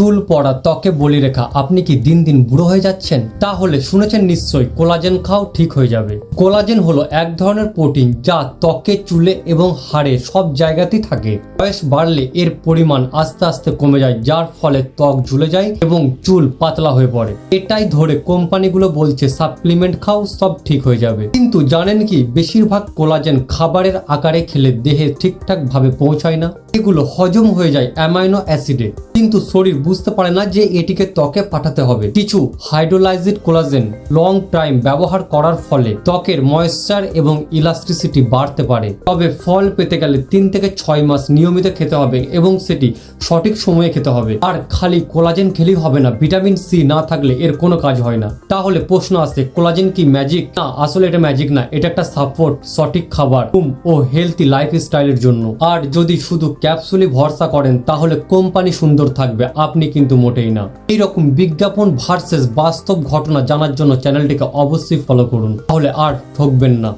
চুল পড়া, ত্বকে বলিরেখা, আপনি কি দিন দিন বুড়ো হয়ে যাচ্ছেন? তাহলে শুনেছেন নিশ্চয়ই, কোলাজেন খাও, ঠিক হয়ে যাবে। কোলাজেন হলো এক ধরনের প্রোটিন যা ত্বকে, চুলে এবং হাড়ে সব জায়গাতেই থাকে। বয়স বাড়লে এর পরিমাণ আস্তে আস্তে কমে যায়, যার ফলে ত্বক ঝুলে যায় এবং চুল পাতলা হয়ে পড়ে। এটাই ধরে কোম্পানিগুলো বলছে সাপ্লিমেন্ট খাও, সব ঠিক হয়ে যাবে। কিন্তু জানেন কি, বেশিরভাগ কোলাজেন খাবারের আকারে খেলে দেহে ঠিকঠাক ভাবে পৌঁছায় না। এগুলো হজম হয়ে যায় অ্যামাইনো অ্যাসিডে, কিন্তু শরীর বুঝতে পারে না যে এটিকে ত্বকে পাঠাতে হবে। কিছু হাইড্রোলাইজড কোলাজেন লং টাইম ব্যবহার করার ফলে ত্বকের ময়েশ্চার এবং ইলাস্টিসিটি বাড়তে পারে। তবে ফল পেতে গেলে 3 থেকে 6 মাস নিয়মিত খেতে হবে এবং সেটি সঠিক সময়ে খেতে হবে। আর খালি কোলাজেন খেলেই হবে না, ভিটামিন সি না থাকলে এর কোনো কাজ হয় না। তাহলে প্রশ্ন আসে, কোলাজেন কি ম্যাজিক? না, আসলে এটা ম্যাজিক না, এটা একটা সাপোর্ট সঠিক খাবার ও হেলথি লাইফ স্টাইলের জন্য। আর যদি শুধু ক্যাপসুলে ভরসা করেন তাহলে কোম্পানি সুন্দর থাকবে, আপনি কিন্তু মোটেই না। এইরকম বিজ্ঞাপন ভার্সেস বাস্তব ঘটনা জানার জন্য চ্যানেলটিকে অবশ্যই ফলো করুন, তাহলে আর ঠকবেন না।